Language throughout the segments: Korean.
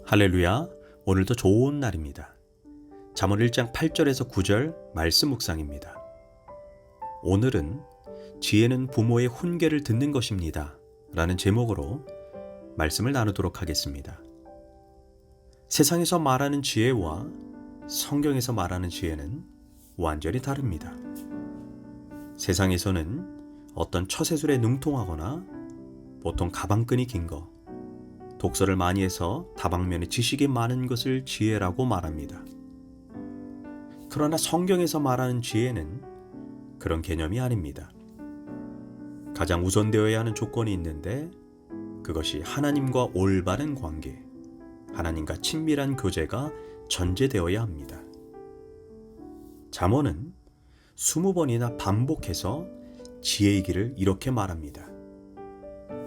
할렐루야, 오늘도 좋은 날입니다. 잠언 1장 8절에서 9절 말씀 묵상입니다. 오늘은 지혜는 부모의 훈계를 듣는 것입니다 라는 제목으로 말씀을 나누도록 하겠습니다. 세상에서 말하는 지혜와 성경에서 말하는 지혜는 완전히 다릅니다. 세상에서는 어떤 처세술에 능통하거나 보통 가방끈이 긴 거, 독서를 많이 해서 다방면에 지식이 많은 것을 지혜라고 말합니다. 그러나 성경에서 말하는 지혜는 그런 개념이 아닙니다. 가장 우선되어야 하는 조건이 있는데 그것이 하나님과 올바른 관계, 하나님과 친밀한 교제가 전제되어야 합니다. 잠언은 20번이나 반복해서 지혜의 길을 이렇게 말합니다.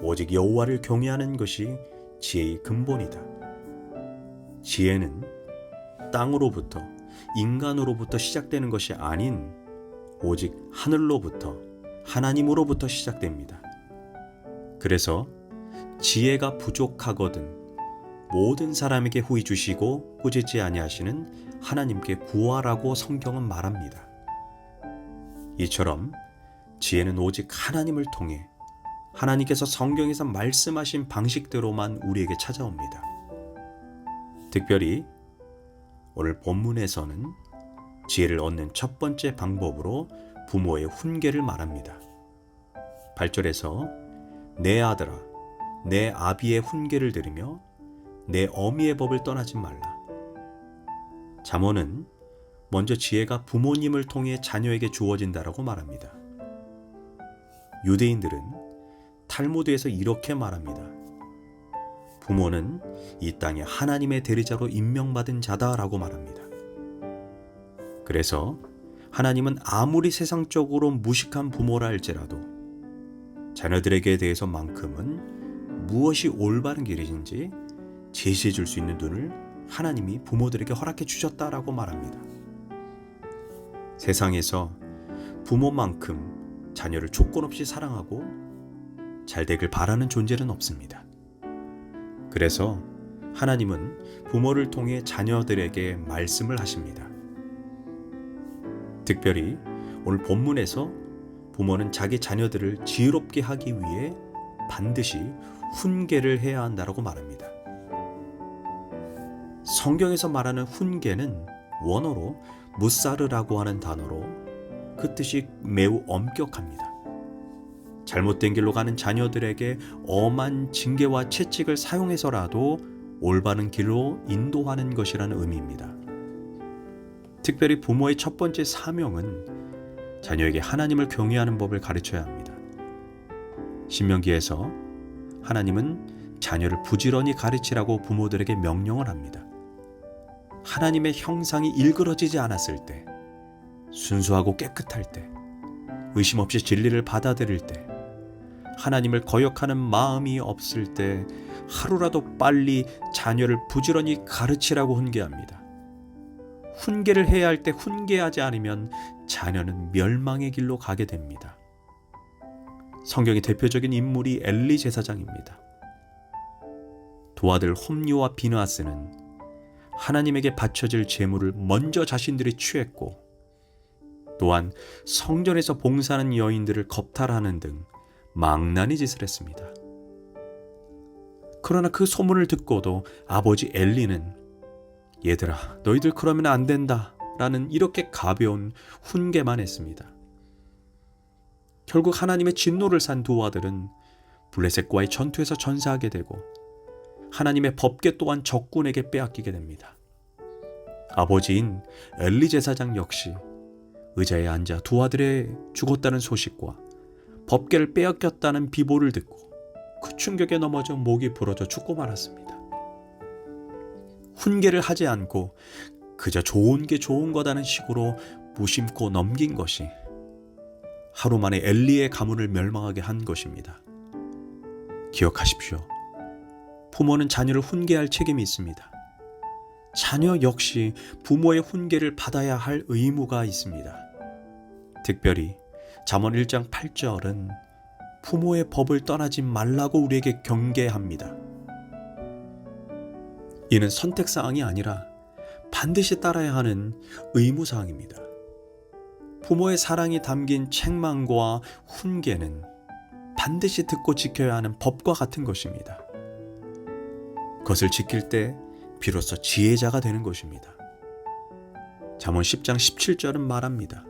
오직 여호와를 경외하는 것이 지혜의 근본이다. 지혜는 땅으로부터, 인간으로부터 시작되는 것이 아닌 오직 하늘로부터, 하나님으로부터 시작됩니다. 그래서 지혜가 부족하거든 모든 사람에게 후히 주시고 꾸짖지 아니하시는 하나님께 구하라고 성경은 말합니다. 이처럼 지혜는 오직 하나님을 통해 하나님께서 성경에서 말씀하신 방식대로만 우리에게 찾아옵니다. 특별히 오늘 본문에서는 지혜를 얻는 첫 번째 방법으로 부모의 훈계를 말합니다. 8절에서 내 아들아, 내 아비의 훈계를 들으며 내 어미의 법을 떠나지 말라. 잠언은 먼저 지혜가 부모님을 통해 자녀에게 주어진다라고 말합니다. 유대인들은 탈무드에서 이렇게 말합니다. 부모는 이 땅에 하나님의 대리자로 임명받은 자다라고 말합니다. 그래서 하나님은 아무리 세상적으로 무식한 부모라 할지라도 자녀들에게 대해서만큼은 무엇이 올바른 길인지 제시해 줄 수 있는 눈을 하나님이 부모들에게 허락해 주셨다라고 말합니다. 세상에서 부모만큼 자녀를 조건 없이 사랑하고 잘 되길 바라는 존재는 없습니다. 그래서 하나님은 부모를 통해 자녀들에게 말씀을 하십니다. 특별히 오늘 본문에서 부모는 자기 자녀들을 지혜롭게 하기 위해 반드시 훈계를 해야 한다고 말합니다. 성경에서 말하는 훈계는 원어로 무사르라고 하는 단어로 그 뜻이 매우 엄격합니다. 잘못된 길로 가는 자녀들에게 엄한 징계와 채찍을 사용해서라도 올바른 길로 인도하는 것이라는 의미입니다. 특별히 부모의 첫 번째 사명은 자녀에게 하나님을 경외하는 법을 가르쳐야 합니다. 신명기에서 하나님은 자녀를 부지런히 가르치라고 부모들에게 명령을 합니다. 하나님의 형상이 일그러지지 않았을 때, 순수하고 깨끗할 때, 의심 없이 진리를 받아들일 때, 하나님을 거역하는 마음이 없을 때 하루라도 빨리 자녀를 부지런히 가르치라고 훈계합니다. 훈계를 해야 할 때 훈계하지 않으면 자녀는 멸망의 길로 가게 됩니다. 성경의 대표적인 인물이 엘리 제사장입니다. 두 아들 홈리와 비느하스는 하나님에게 바쳐질 제물을 먼저 자신들이 취했고 또한 성전에서 봉사하는 여인들을 겁탈하는 등 망나니 짓을 했습니다. 그러나 그 소문을 듣고도 아버지 엘리는 얘들아, 너희들 그러면 안 된다 라는 이렇게 가벼운 훈계만 했습니다. 결국 하나님의 진노를 산 두 아들은 블레셋과의 전투에서 전사하게 되고 하나님의 법궤 또한 적군에게 빼앗기게 됩니다. 아버지인 엘리 제사장 역시 의자에 앉아 두 아들의 죽었다는 소식과 법궤를 빼앗겼다는 비보를 듣고 그 충격에 넘어져 목이 부러져 죽고 말았습니다. 훈계를 하지 않고 그저 좋은 게 좋은 거다는 식으로 무심코 넘긴 것이 하루 만에 엘리의 가문을 멸망하게 한 것입니다. 기억하십시오. 부모는 자녀를 훈계할 책임이 있습니다. 자녀 역시 부모의 훈계를 받아야 할 의무가 있습니다. 특별히 잠언 1장 8절은 부모의 법을 떠나지 말라고 우리에게 경계합니다. 이는 선택사항이 아니라 반드시 따라야 하는 의무사항입니다. 부모의 사랑이 담긴 책망과 훈계는 반드시 듣고 지켜야 하는 법과 같은 것입니다. 그것을 지킬 때 비로소 지혜자가 되는 것입니다. 잠언 10장 17절은 말합니다.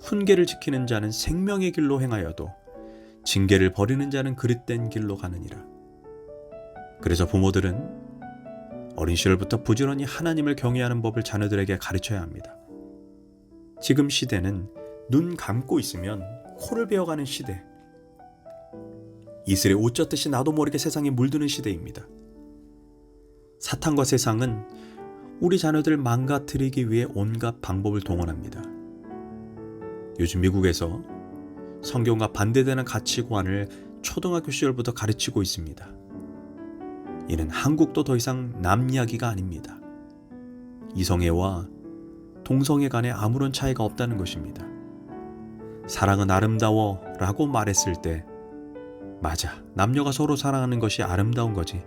훈계를 지키는 자는 생명의 길로 행하여도 징계를 버리는 자는 그릇된 길로 가느니라. 그래서 부모들은 어린 시절부터 부지런히 하나님을 경외하는 법을 자녀들에게 가르쳐야 합니다. 지금 시대는 눈 감고 있으면 코를 베어가는 시대, 이슬에 옷 젖듯이 나도 모르게 세상에 물드는 시대입니다. 사탄과 세상은 우리 자녀들을 망가뜨리기 위해 온갖 방법을 동원합니다. 요즘 미국에서 성경과 반대되는 가치관을 초등학교 시절부터 가르치고 있습니다. 이는 한국도 더 이상 남 이야기가 아닙니다. 이성애와 동성애 간에 아무런 차이가 없다는 것입니다. 사랑은 아름다워 라고 말했을 때 맞아, 남녀가 서로 사랑하는 것이 아름다운 거지,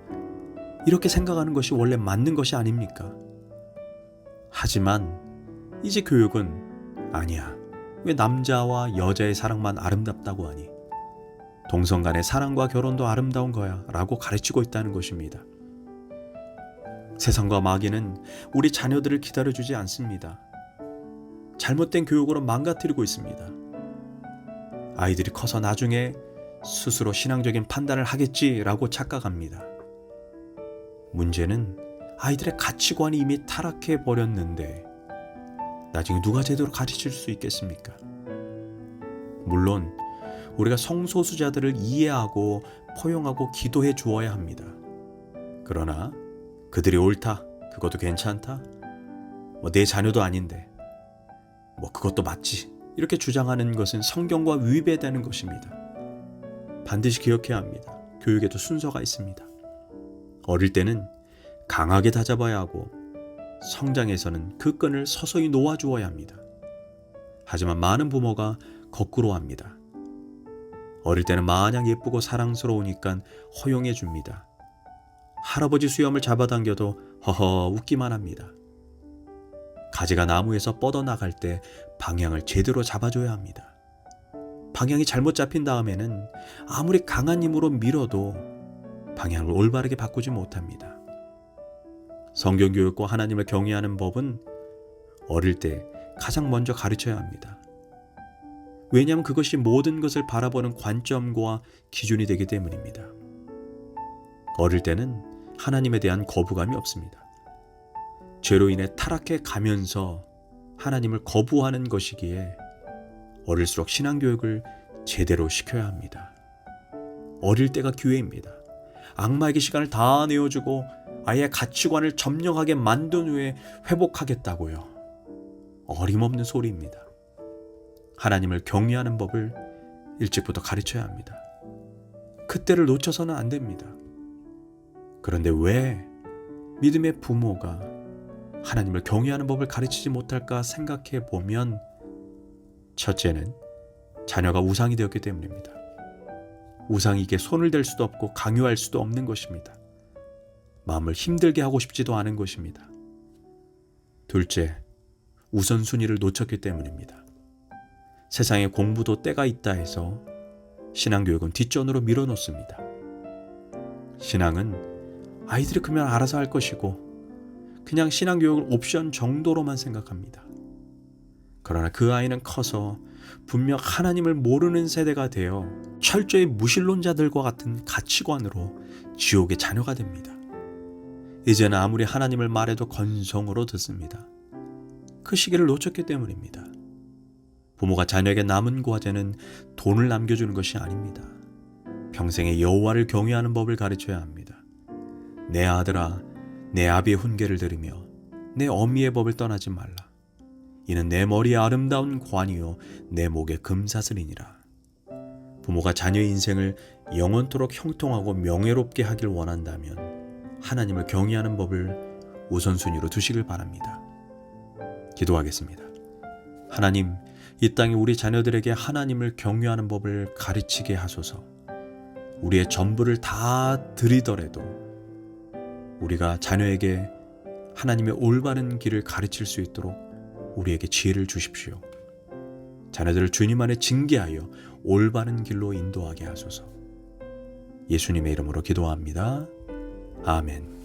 이렇게 생각하는 것이 원래 맞는 것이 아닙니까? 하지만 이제 교육은 아니야, 왜 남자와 여자의 사랑만 아름답다고 하니? 동성 간의 사랑과 결혼도 아름다운 거야 라고 가르치고 있다는 것입니다. 세상과 마귀는 우리 자녀들을 기다려주지 않습니다. 잘못된 교육으로 망가뜨리고 있습니다. 아이들이 커서 나중에 스스로 신앙적인 판단을 하겠지라고 착각합니다. 문제는 아이들의 가치관이 이미 타락해 버렸는데 나중에 누가 제대로 가르칠 수 있겠습니까? 물론 우리가 성소수자들을 이해하고 포용하고 기도해 주어야 합니다. 그러나 그들이 옳다, 그것도 괜찮다, 내 자녀도 아닌데 그것도 맞지, 이렇게 주장하는 것은 성경과 위배되는 것입니다. 반드시 기억해야 합니다. 교육에도 순서가 있습니다. 어릴 때는 강하게 다잡아야 하고 성장에서는 그 끈을 서서히 놓아주어야 합니다. 하지만 많은 부모가 거꾸로 합니다. 어릴 때는 마냥 예쁘고 사랑스러우니까 허용해 줍니다. 할아버지 수염을 잡아당겨도 허허 웃기만 합니다. 가지가 나무에서 뻗어나갈 때 방향을 제대로 잡아줘야 합니다. 방향이 잘못 잡힌 다음에는 아무리 강한 힘으로 밀어도 방향을 올바르게 바꾸지 못합니다. 성경교육과 하나님을 경외하는 법은 어릴 때 가장 먼저 가르쳐야 합니다. 왜냐하면 그것이 모든 것을 바라보는 관점과 기준이 되기 때문입니다. 어릴 때는 하나님에 대한 거부감이 없습니다. 죄로 인해 타락해 가면서 하나님을 거부하는 것이기에 어릴수록 신앙교육을 제대로 시켜야 합니다. 어릴 때가 기회입니다. 악마에게 시간을 다 내어주고 아이의 가치관을 점령하게 만든 후에 회복하겠다고요. 어림없는 소리입니다. 하나님을 경외하는 법을 일찍부터 가르쳐야 합니다. 그때를 놓쳐서는 안 됩니다. 그런데 왜 믿음의 부모가 하나님을 경외하는 법을 가르치지 못할까 생각해 보면 첫째는 자녀가 우상이 되었기 때문입니다. 우상에게 손을 댈 수도 없고 강요할 수도 없는 것입니다. 마음을 힘들게 하고 싶지도 않은 것입니다. 둘째, 우선순위를 놓쳤기 때문입니다. 세상에 공부도 때가 있다 해서 신앙교육은 뒷전으로 밀어놓습니다. 신앙은 아이들이 크면 알아서 할 것이고 그냥 신앙교육을 옵션 정도로만 생각합니다. 그러나 그 아이는 커서 분명 하나님을 모르는 세대가 되어 철저히 무신론자들과 같은 가치관으로 지옥의 자녀가 됩니다. 이제는 아무리 하나님을 말해도 건성으로 듣습니다. 그 시기를 놓쳤기 때문입니다. 부모가 자녀에게 남은 과제는 돈을 남겨주는 것이 아닙니다. 평생에 여호와를 경외하는 법을 가르쳐야 합니다. 내 아들아, 내 아비의 훈계를 들으며 내 어미의 법을 떠나지 말라. 이는 내 머리에 아름다운 관이요 내 목에 금사슬이니라. 부모가 자녀의 인생을 영원토록 형통하고 명예롭게 하길 원한다면 하나님을 경외하는 법을 우선순위로 두시길 바랍니다. 기도하겠습니다. 하나님, 이 땅에 우리 자녀들에게 하나님을 경외하는 법을 가르치게 하소서. 우리의 전부를 다 드리더라도 우리가 자녀에게 하나님의 올바른 길을 가르칠 수 있도록 우리에게 지혜를 주십시오. 자녀들을 주님 안에 징계하여 올바른 길로 인도하게 하소서. 예수님의 이름으로 기도합니다. 아멘.